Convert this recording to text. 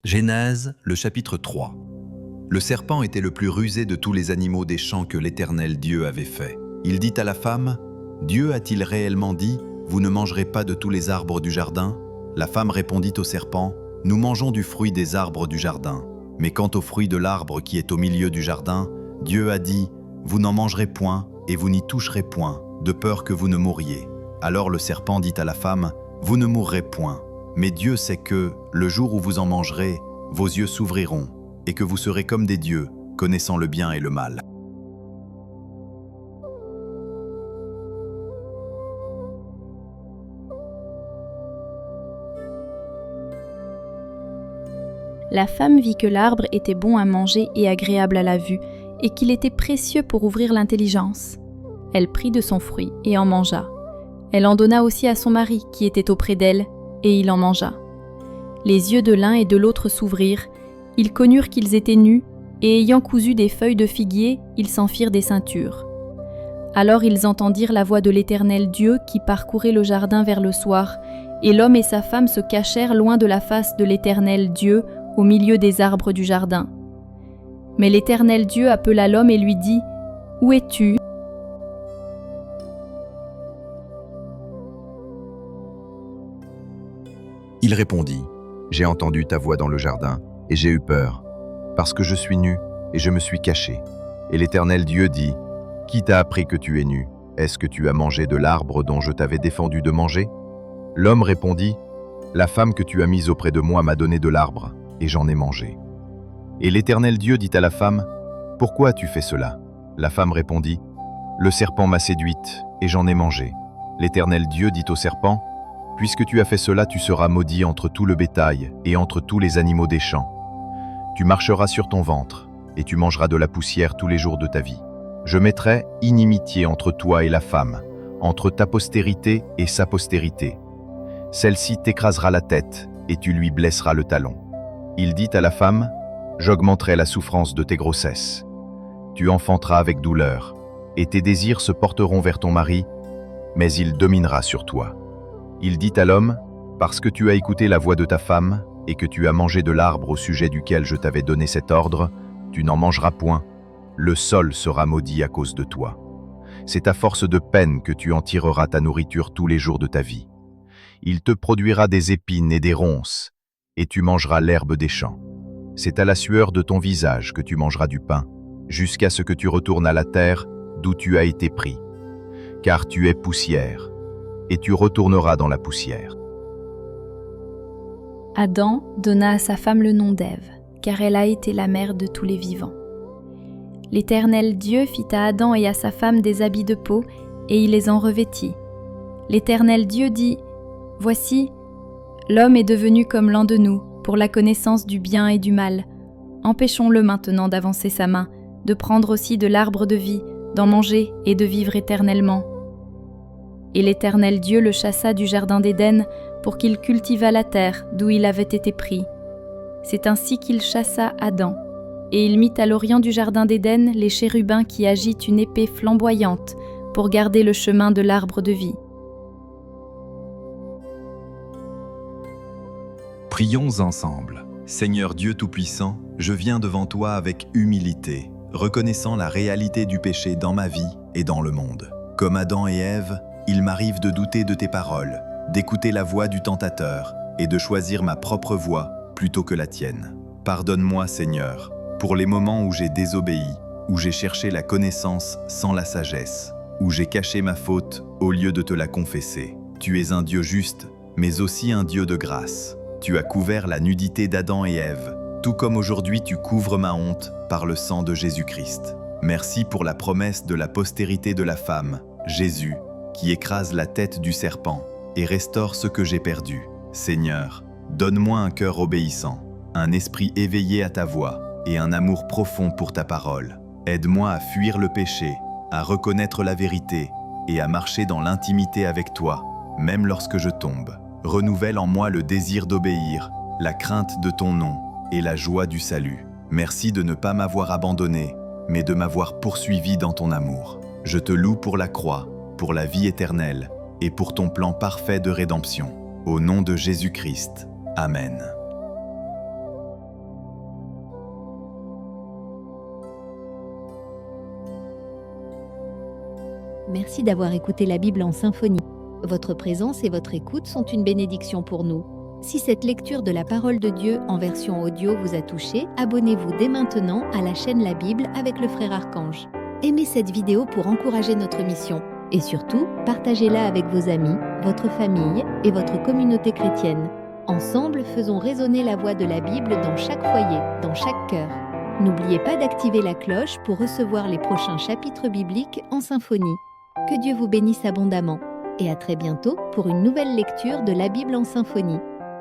Genèse, le chapitre 3. Le serpent était le plus rusé de tous les animaux des champs que l'Éternel Dieu avait fait. Il dit à la femme, « Dieu a-t-il réellement dit, vous ne mangerez pas de tous les arbres du jardin ?» La femme répondit au serpent, « Nous mangeons du fruit des arbres du jardin. Mais quant au fruit de l'arbre qui est au milieu du jardin, Dieu a dit, vous n'en mangerez point et vous n'y toucherez point, de peur que vous ne mouriez. » Alors le serpent dit à la femme, « Vous ne mourrez point. Mais Dieu sait que, le jour où vous en mangerez, vos yeux s'ouvriront, et que vous serez comme des dieux, connaissant le bien et le mal. » La femme vit que l'arbre était bon à manger et agréable à la vue, et qu'il était précieux pour ouvrir l'intelligence. Elle prit de son fruit et en mangea. Elle en donna aussi à son mari, qui était auprès d'elle, et il en mangea. Les yeux de l'un et de l'autre s'ouvrirent, ils connurent qu'ils étaient nus, et ayant cousu des feuilles de figuier, ils s'en firent des ceintures. Alors ils entendirent la voix de l'Éternel Dieu qui parcourait le jardin vers le soir, et l'homme et sa femme se cachèrent loin de la face de l'Éternel Dieu, au milieu des arbres du jardin. Mais l'Éternel Dieu appela l'homme et lui dit, « Où es-tu » Il répondit, « J'ai entendu ta voix dans le jardin, et j'ai eu peur, parce que je suis nu, et je me suis caché. » Et l'Éternel Dieu dit, « Qui t'a appris que tu es nu? Est-ce que tu as mangé de l'arbre dont je t'avais défendu de manger ?» L'homme répondit, « La femme que tu as mise auprès de moi m'a donné de l'arbre, et j'en ai mangé. » Et l'Éternel Dieu dit à la femme, « Pourquoi as-tu fait cela ?» La femme répondit, « Le serpent m'a séduite, et j'en ai mangé. » L'Éternel Dieu dit au serpent, « Puisque tu as fait cela, tu seras maudit entre tout le bétail et entre tous les animaux des champs. Tu marcheras sur ton ventre, et tu mangeras de la poussière tous les jours de ta vie. Je mettrai inimitié entre toi et la femme, entre ta postérité et sa postérité. Celle-ci t'écrasera la tête, et tu lui blesseras le talon. » Il dit à la femme, « J'augmenterai la souffrance de tes grossesses. Tu enfanteras avec douleur, et tes désirs se porteront vers ton mari, mais il dominera sur toi. » Il dit à l'homme, « Parce que tu as écouté la voix de ta femme, et que tu as mangé de l'arbre au sujet duquel je t'avais donné cet ordre, tu n'en mangeras point. Le sol sera maudit à cause de toi. C'est à force de peine que tu en tireras ta nourriture tous les jours de ta vie. Il te produira des épines et des ronces, et tu mangeras l'herbe des champs. C'est à la sueur de ton visage que tu mangeras du pain, jusqu'à ce que tu retournes à la terre d'où tu as été pris. Car tu es poussière, et tu retourneras dans la poussière. » Adam donna à sa femme le nom d'Ève, car elle a été la mère de tous les vivants. L'Éternel Dieu fit à Adam et à sa femme des habits de peau, et il les en revêtit. L'Éternel Dieu dit, « Voici, l'homme est devenu comme l'un de nous, pour la connaissance du bien et du mal. Empêchons-le maintenant d'avancer sa main, de prendre aussi de l'arbre de vie, d'en manger et de vivre éternellement. » Et l'Éternel Dieu le chassa du jardin d'Éden pour qu'il cultivât la terre d'où il avait été pris. C'est ainsi qu'il chassa Adam. Et il mit à l'orient du jardin d'Éden les chérubins qui agitent une épée flamboyante pour garder le chemin de l'arbre de vie. Prions ensemble. Seigneur Dieu Tout-Puissant, je viens devant toi avec humilité, reconnaissant la réalité du péché dans ma vie et dans le monde. Comme Adam et Ève, il m'arrive de douter de tes paroles, d'écouter la voix du tentateur et de choisir ma propre voie plutôt que la tienne. Pardonne-moi, Seigneur, pour les moments où j'ai désobéi, où j'ai cherché la connaissance sans la sagesse, où j'ai caché ma faute au lieu de te la confesser. Tu es un Dieu juste, mais aussi un Dieu de grâce. Tu as couvert la nudité d'Adam et Ève, tout comme aujourd'hui tu couvres ma honte par le sang de Jésus-Christ. Merci pour la promesse de la postérité de la femme, Jésus, qui écrase la tête du serpent et restaure ce que j'ai perdu. Seigneur, donne-moi un cœur obéissant, un esprit éveillé à ta voix et un amour profond pour ta parole. Aide-moi à fuir le péché, à reconnaître la vérité et à marcher dans l'intimité avec toi, même lorsque je tombe. Renouvelle en moi le désir d'obéir, la crainte de ton nom et la joie du salut. Merci de ne pas m'avoir abandonné, mais de m'avoir poursuivi dans ton amour. Je te loue pour la croix, pour la vie éternelle et pour ton plan parfait de rédemption. Au nom de Jésus-Christ. Amen. Merci d'avoir écouté la Bible en symphonie. Votre présence et votre écoute sont une bénédiction pour nous. Si cette lecture de la parole de Dieu en version audio vous a touché, abonnez-vous dès maintenant à la chaîne La Bible avec le frère Archange. Aimez cette vidéo pour encourager notre mission. Et surtout, partagez-la avec vos amis, votre famille et votre communauté chrétienne. Ensemble, faisons résonner la voix de la Bible dans chaque foyer, dans chaque cœur. N'oubliez pas d'activer la cloche pour recevoir les prochains chapitres bibliques en symphonie. Que Dieu vous bénisse abondamment. Et à très bientôt pour une nouvelle lecture de la Bible en symphonie.